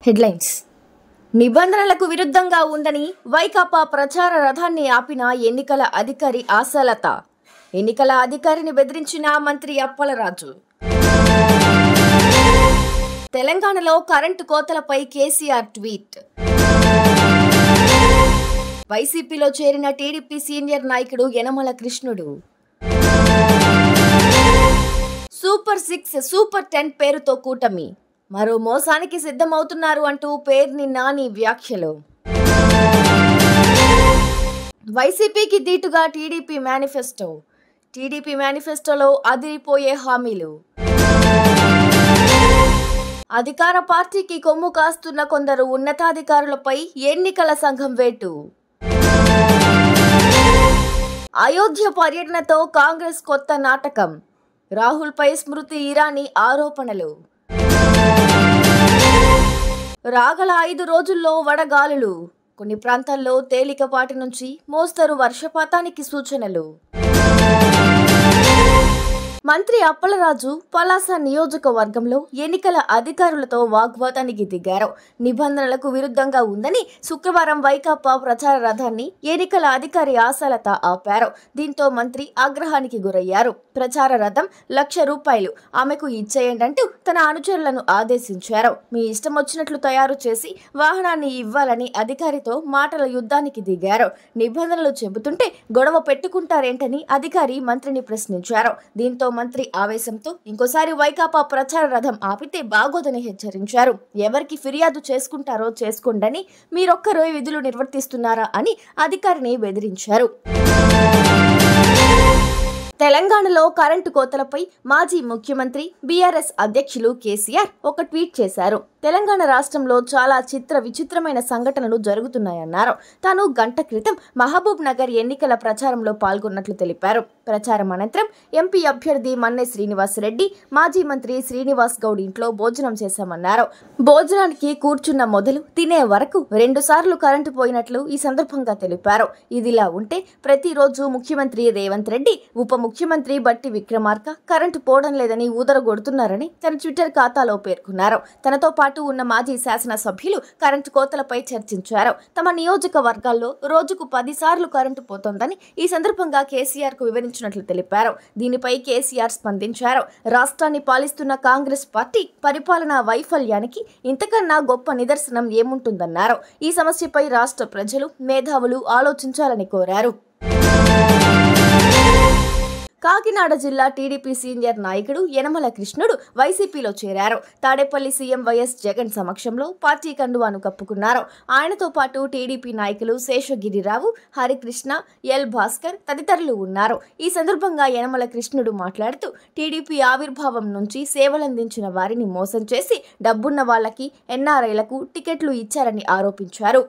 Headlines. నిబంధనలకు విరుద్ధంగా ఉందని వైకాపా ప్రచార రథాన్ని ఆపిన ఎన్నికల అధికారి ఆశాలత. ఎన్నికల అధికారిని బెదిరించిన మంత్రి అప్పలరాజు. తెలంగాణలో కరెంటు కోతలపై కేసీఆర్ ట్వీట్. వైసీపీలో చేరిన టీడీపీ సీనియర్ నాయకుడు యనమల కృష్ణుడు. సూపర్ 6, సూపర్ 10 పేరుతో కూటమి మరో మోసానికి సిద్ధమవుతున్నారు అంటూ పేర్ని నాని వ్యాఖ్యలు. వైసీపీకి దీటుగా టీడీపీ మేనిఫెస్టో. టీడీపీ మేనిఫెస్టోలో అదిరిపోయే హామీలు. అధికార పార్టీకి కొమ్ము కాస్తున్న కొందరు ఉన్నతాధికారులపై ఎన్నికల సంఘం వేటు. అయోధ్య పర్యటనతో కాంగ్రెస్ కొత్త నాటకం. రాహుల్పై స్మృతి ఇరానీ ఆరోపణలు. రాగల 5 రోజుల్లో వడగాలులు. కొన్ని ప్రాంతాల్లో తేలికపాటి నుంచి మోస్తరు వర్షపాతానికి సూచనలు. మంత్రి అప్పలరాజు పలాస నియోజకవర్గంలో ఎన్నికల అధికారులతో వాగ్వాదానికి దిగారు. నిబంధనలకు విరుద్ధంగా ఉందని శుక్రవారం వైకాపా ప్రచార రథాన్ని ఎన్నికల అధికారి ఆశాలత ఆపారు. దీంతో మంత్రి ఆగ్రహానికి గురయ్యారు. ప్రచార రథం ₹1,00,000 ఆమెకు ఇచ్చేయండంటూ తన అనుచరులను ఆదేశించారు. మీ ఇష్టం వచ్చినట్లు తయారు చేసి వాహనాన్ని ఇవ్వాలని అధికారితో మాటల యుద్ధానికి దిగారు. నిబంధనలు చెబుతుంటే గొడవ పెట్టుకుంటారేంటని అధికారి మంత్రిని ప్రశ్నించారు. దీంతో మంత్రి ఆవేశంతో ఇంకోసారి వైకాపా ప్రచార రథం ఆపితే బాగోదని హెచ్చరించారు. ఎవరికి ఫిర్యాదు చేసుకుంటారో చేసుకోండని, మీరొక్కరే విధులు నిర్వర్తిస్తున్నారా అని అధికారిని బెదిరించారు. తెలంగాణలో కరెంటు కోతలపై మాజీ ముఖ్యమంత్రి బీఆర్ఎస్ అధ్యక్షులు కేసీఆర్ ఒక ట్వీట్ చేశారు. తెలంగాణ రాష్ట్రంలో చాలా విచిత్రమైన సంఘటనలు జరుగుతున్నాయన్నారు. తాను గంట క్రితం మహబూబ్ నగర్ ఎన్నికల ప్రచారంలో పాల్గొన్నట్లు తెలిపారు. ప్రచారం అనంతరం ఎంపీ అభ్యర్థి మన్నె శ్రీనివాస్ రెడ్డి, మాజీ మంత్రి శ్రీనివాస్ గౌడ్ ఇంట్లో భోజనం చేశామన్నారు. భోజనానికి కూర్చున్న మొదలు తినే వరకు 2 సార్లు కరెంటు పోయినట్లు ఈ సందర్భంగా తెలిపారు. ఇదిలా ఉంటే ప్రతిరోజు ముఖ్యమంత్రి రేవంత్ రెడ్డి, ఉప ముఖ్యమంత్రి బట్టి విక్రమార్క కరెంటు పోవడం లేదని ఊదరగొడుతున్నారని తన ట్విట్టర్ ఖాతాలో పేర్కొన్నారు. తనతో పాటు ఉన్న మాజీ శాసనసభ్యులు కరెంటు కోతలపై చర్చించారు. తమ నియోజకవర్గాల్లో రోజుకు 10 సార్లు కరెంటు పోతోందని ఈ సందర్భంగా కేసీఆర్ కు వివరించినట్లు తెలిపారు. దీనిపై కేసీఆర్ స్పందించారు. రాష్ట్రాన్ని పాలిస్తున్న కాంగ్రెస్ పార్టీ పరిపాలనా వైఫల్యానికి ఇంతకన్నా గొప్ప నిదర్శనం ఏముంటుందన్నారు. ఈ సమస్యపై రాష్ట్ర ప్రజలు, మేధావులు ఆలోచించాలని కోరారు. కాకినాడ జిల్లా టీడీపీ సీనియర్ నాయకుడు యనమల కృష్ణుడు వైసీపీలో చేరారు. తాడేపల్లి సీఎం వైఎస్ జగన్ సమక్షంలో పార్టీ కండువాను కప్పుకున్నారు. ఆయనతో పాటు టీడీపీ నాయకులు శేషగిరిరావు, హరికృష్ణ, ఎల్ భాస్కర్ తదితరులు ఉన్నారు. ఈ సందర్భంగా యనమల కృష్ణుడు మాట్లాడుతూ టీడీపీ ఆవిర్భావం నుంచి సేవలందించిన వారిని మోసం చేసి డబ్బున్న వాళ్లకి, ఎన్ఆర్ఐలకు టికెట్లు ఇచ్చారని ఆరోపించారు.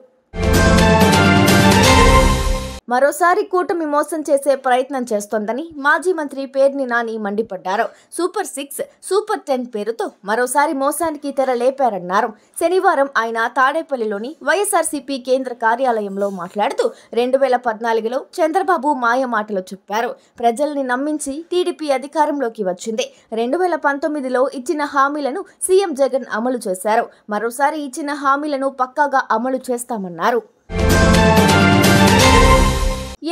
మరోసారి కూటమి మోసం చేసే ప్రయత్నం చేస్తోందని మాజీ మంత్రి పేర్ని నాని మండిపడ్డారు. సూపర్ 6, సూపర్ 10 పేరుతో మరోసారి మోసానికి తెర లేపారన్నారు. శనివారం ఆయన తాడేపల్లిలోని వైఎస్ఆర్సీపీ కేంద్ర కార్యాలయంలో మాట్లాడుతూ 2014లో చంద్రబాబు మాయ మాటలు చెప్పారు. ప్రజల్ని నమ్మించి టీడీపీ అధికారంలోకి వచ్చింది. 2019లో ఇచ్చిన హామీలను సీఎం జగన్ అమలు చేశారు. మరోసారి ఇచ్చిన హామీలను పక్కాగా అమలు చేస్తామన్నారు.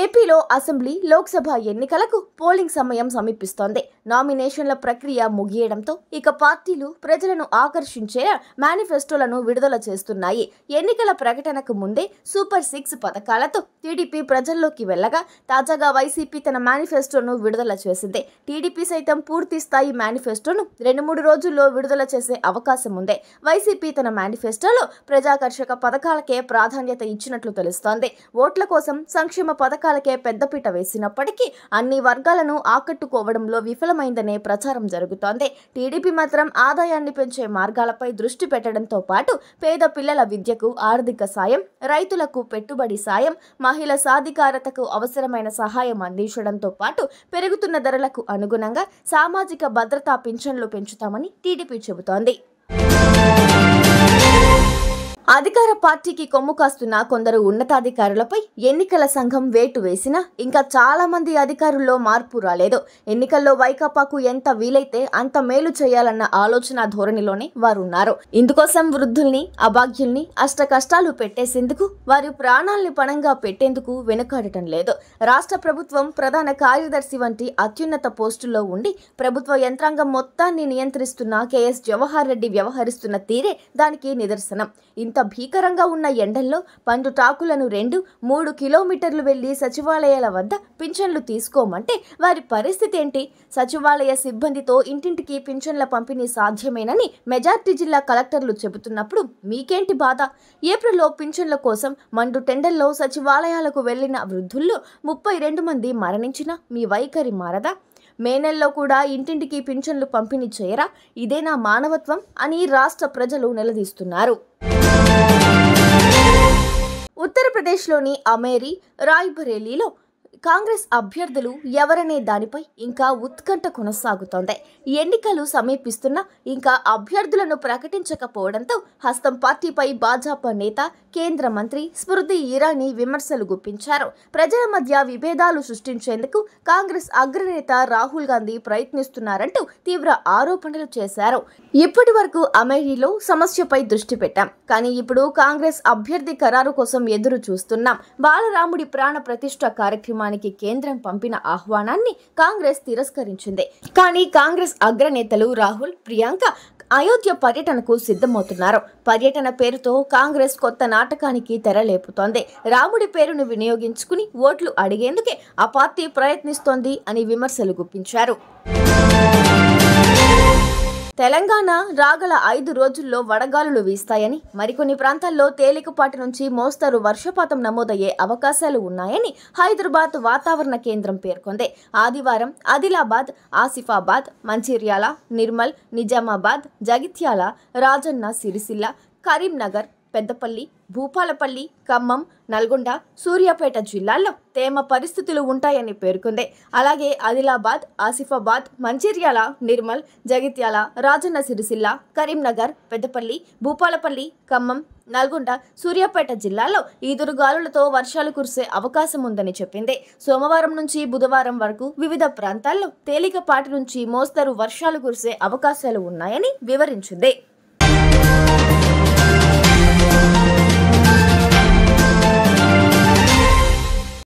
ఏపీలో అసెంబ్లీ, లోక్సభ ఎన్నికలకు పోలింగ్ సమయం సమీపిస్తోంది. నామినేషన్ల ప్రక్రియ ముగియడంతో ఇక పార్టీలు ప్రజలను ఆకర్షించేలా మేనిఫెస్టోలను విడుదల చేస్తున్నాయి. ఎన్నికల ప్రకటనకు ముందే సూపర్ 6 పథకాలతో టీడీపీ ప్రజల్లోకి వెళ్లగా తాజాగా వైసీపీ తన మేనిఫెస్టోను విడుదల చేసింది. టీడీపీ సైతం పూర్తి స్థాయి మేనిఫెస్టోను 2-3 రోజుల్లో విడుదల చేసే అవకాశం ఉంది. వైసీపీ తన మేనిఫెస్టోలో ప్రజాకర్షక పథకాలకే ప్రాధాన్యత ఇచ్చినట్లు తెలుస్తోంది. ఓట్ల కోసం సంక్షేమ పథకాలకే పెద్దపీట వేసినప్పటికీ అన్ని వర్గాలను ఆకట్టుకోవడంలో విఫలమైందనే ప్రచారం జరుగుతోంది. టీడీపీ మాత్రం ఆదాయాన్ని పెంచే మార్గాలపై దృష్టి పెట్టడంతో పాటు పేద పిల్లల విద్యకు ఆర్థిక సాయం, రైతులకు పెట్టుబడి సాయం, మహిళా సాధికారతకు అవసరమైన సహాయం అందించడంతో పాటు పెరుగుతున్న ధరలకు అనుగుణంగా సామాజిక భద్రతా పింఛన్లు పెంచుతామని టీడీపీ చెబుతోంది. అధికార పార్టీకి కొమ్ము కాస్తున్న కొందరు ఉన్నతాధికారులపై ఎన్నికల సంఘం వేటు వేసినా ఇంకా చాలా మంది అధికారుల్లో మార్పు రాలేదు. ఎన్నికల్లో వైకాపాకు ఎంత వీలైతే అంత మేలు చేయాలన్న ఆలోచన ధోరణిలోనే వారున్నారు. ఇందుకోసం వృద్ధుల్ని, అభాగ్యుల్ని అష్ట కష్టాలు పెట్టేసేందుకు, వారి ప్రాణాల్ని పణంగా పెట్టేందుకు వెనుకాడటం లేదు. రాష్ట్ర ప్రభుత్వం ప్రధాన కార్యదర్శి వంటి అత్యున్నత పోస్టుల్లో ఉండి ప్రభుత్వ యంత్రాంగం మొత్తాన్ని నియంత్రిస్తున్న కేఎస్ జవహర్ రెడ్డి వ్యవహరిస్తున్న తీరే దానికి నిదర్శనం. ఇంత భీకరంగా ఉన్న ఎండల్లో పండు టాకులను 2-3 కిలోమీటర్లు వెళ్లి సచివాలయాల వద్ద పింఛన్లు తీసుకోమంటే వారి పరిస్థితి ఏంటి? సచివాలయ సిబ్బందితో ఇంటింటికి పింఛన్ల పంపిణీ సాధ్యమేనని మెజార్టీ జిల్లా కలెక్టర్లు చెబుతున్నప్పుడు మీకేంటి బాధ? ఏప్రిల్లో పింఛన్ల కోసం మండు టెండర్లో సచివాలయాలకు వెళ్లిన వృద్ధుల్లో 32 మంది మరణించినా మీ వైఖరి మారదా? మే నెలలో కూడా ఇంటింటికి పింఛన్లు పంపిణీ చేయరా? ఇదేనా మానవత్వం అని రాష్ట్ర ప్రజలు నిలదీస్తున్నారు. ఉత్తరప్రదేశ్లోని అమేరీ, రాయ్బరేలీలో కాంగ్రెస్ అభ్యర్థులు ఎవరనే దానిపై ఇంకా ఉత్కంఠ కొనసాగుతోంది. ఎన్నికలు సమీపిస్తున్నా ఇంకా అభ్యర్థులను ప్రకటించకపోవడంతో హస్తం పార్టీపై భాజపా నేత, కేంద్ర మంత్రి స్మృతి ఇరానీ విమర్శలు గుప్పించారు. ప్రజల మధ్య విభేదాలు సృష్టించేందుకు కాంగ్రెస్ అగ్రనేత రాహుల్ గాంధీ ప్రయత్నిస్తున్నారంటూ తీవ్ర ఆరోపణలు చేశారు. ఇప్పటి వరకు అమేరీలో సమస్యపై దృష్టి పెట్టాం, కానీ ఇప్పుడు కాంగ్రెస్ అభ్యర్థి ఖరారు కోసం ఎదురు చూస్తున్నాం. బాలరాముడి ప్రాణ ప్రతిష్ఠ కార్యక్రమానికి కేంద్రం పంపిన ఆహ్వానాన్ని కాంగ్రెస్ తిరస్కరించింది. కానీ కాంగ్రెస్ అగ్రనేతలు రాహుల్, ప్రియాంక అయోధ్య పర్యటనకు సిద్ధమవుతున్నారు. పర్యటన పేరుతో కాంగ్రెస్ కొత్త నాటకానికి తెరలేపుతోంది. రాముడి పేరును వినియోగించుకుని ఓట్లు అడిగేందుకే ఆ పార్టీ ప్రయత్నిస్తోంది అని విమర్శలు గుప్పించారు. తెలంగాణ రాగల 5 రోజుల్లో వడగాలులు వీస్తాయని, మరికొన్ని ప్రాంతాల్లో తేలికపాటి నుంచి మోస్తరు వర్షపాతం నమోదయ్యే అవకాశాలు ఉన్నాయని హైదరాబాద్ వాతావరణ కేంద్రం పేర్కొంది. ఆదివారం ఆదిలాబాద్, ఆసిఫాబాద్, మంచిర్యాల, నిర్మల్, నిజామాబాద్, జగిత్యాల, రాజన్న సిరిసిల్ల, కరీంనగర్, పెద్దపల్లి, భూపాలపల్లి, ఖమ్మం, నల్గొండ, సూర్యాపేట జిల్లాల్లో తేమ పరిస్థితులు ఉంటాయని పేర్కొంది. అలాగే ఆదిలాబాద్, ఆసిఫాబాద్, మంచిర్యాల, నిర్మల్, జగిత్యాల, రాజన్న సిరిసిల్ల, కరీంనగర్, పెద్దపల్లి, భూపాలపల్లి, ఖమ్మం, నల్గొండ, సూర్యాపేట జిల్లాల్లో ఈదురుగాలులతో వర్షాలు కురిసే అవకాశం ఉందని చెప్పింది. సోమవారం నుంచి బుధవారం వరకు వివిధ ప్రాంతాల్లో తేలికపాటి నుంచి మోస్తరు వర్షాలు కురిసే అవకాశాలు ఉన్నాయని వివరించింది.